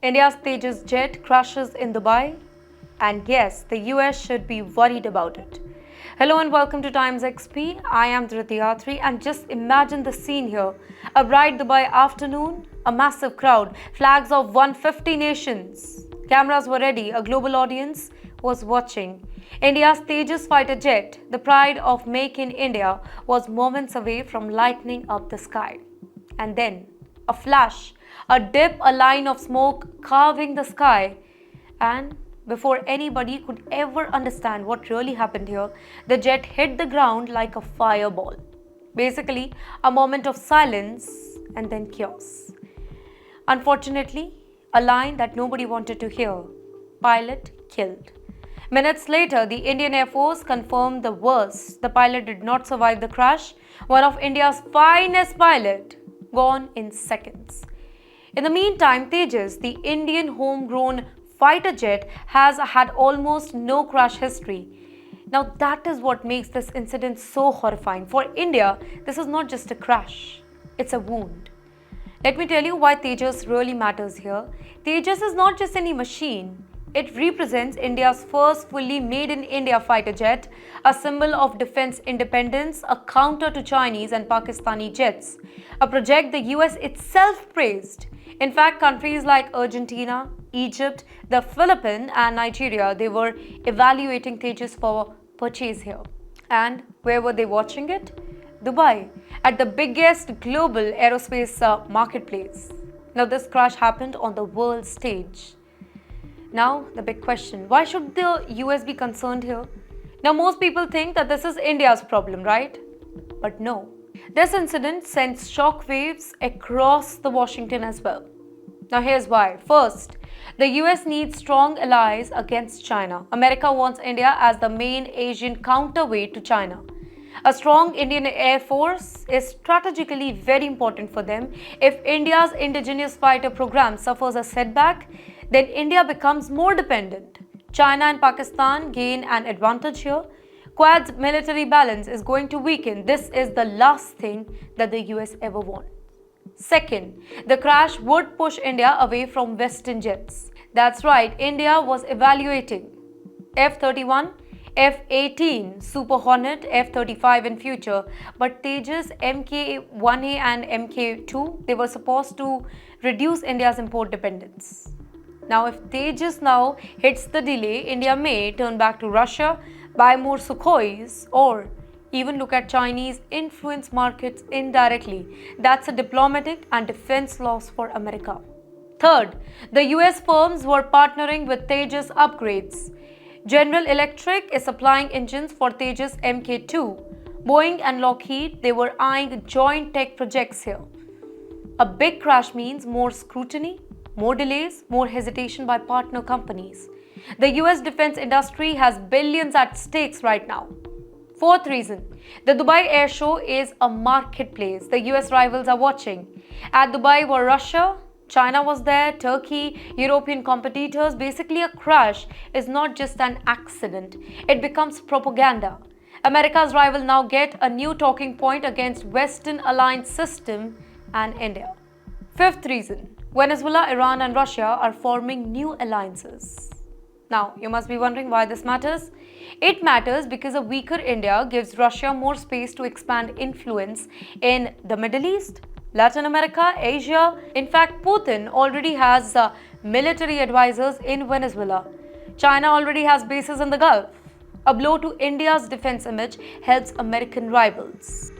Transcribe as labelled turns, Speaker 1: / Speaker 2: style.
Speaker 1: India's Tejas jet crashes in Dubai, and yes, the US should be worried about it. Hello and welcome to TimesXP. I am Tejas, and just imagine the scene here. A bright Dubai afternoon, a massive crowd, flags of 150 nations. Cameras were ready, a global audience was watching. India's Tejas fighter jet, the pride of Make in India, was moments away from lighting up the sky. And then, a flash, a dip, a line of smoke carving the sky, and before anybody could ever understand what really happened here, the jet hit the ground like a fireball. Basically, a moment of silence and then chaos. Unfortunately, a line that nobody wanted to hear. Pilot killed. Minutes later, the Indian Air Force confirmed the worst. The pilot did not survive the crash. One of India's finest pilots, gone in seconds. In the meantime, Tejas, the Indian homegrown fighter jet, has had almost no crash history. Now that is what makes this incident so horrifying. For India, this is not just a crash, it's a wound. Let me tell you why Tejas really matters here. Tejas is not just any machine. It represents India's first fully made in India fighter jet, a symbol of defense independence, a counter to Chinese and Pakistani jets, a project the US itself praised. In fact, countries like Argentina, Egypt, the Philippines and Nigeria, they were evaluating Tejas for purchase here. And where were they watching it? Dubai, at the biggest global aerospace marketplace. Now this crash happened on the world stage. Now, the big question, why should the US be concerned here? Now, most people think that this is India's problem, right? But no. This incident sends shockwaves across the Washington as well. Now, here's why. First, the US needs strong allies against China. America wants India as the main Asian counterweight to China. A strong Indian Air Force is strategically very important for them. If India's indigenous fighter program suffers a setback, then India becomes more dependent. China and Pakistan gain an advantage here. Quad's military balance is going to weaken. This is the last thing that the US ever wants. Second, the crash would push India away from Western jets. That's right, India was evaluating F-31, F-18, Super Hornet, F-35 in future, but Tejas, Mk-1A and Mk-2, they were supposed to reduce India's import dependence. Now, if Tejas now hits the delay, India may turn back to Russia, buy more Sukhois, or even look at Chinese influence markets indirectly. That's a diplomatic and defense loss for America. Third, the US firms were partnering with Tejas upgrades. General Electric is supplying engines for Tejas Mk2. Boeing and Lockheed, they were eyeing joint tech projects here. A big crash means more scrutiny, more delays, more hesitation by partner companies. The US defense industry has billions at stakes right now. Fourth reason, the Dubai Air Show is a marketplace. The US rivals are watching. At Dubai were Russia, China was there, Turkey, European competitors. Basically, a crash is not just an accident, it becomes propaganda. America's rival now get a new talking point against Western alliance system and India. Fifth reason, Venezuela, Iran and Russia are forming new alliances. Now, you must be wondering why this matters. It matters because a weaker India gives Russia more space to expand influence in the Middle East, Latin America, Asia. In fact, Putin already has military advisors in Venezuela. China already has bases in the Gulf. A blow to India's defense image helps American rivals.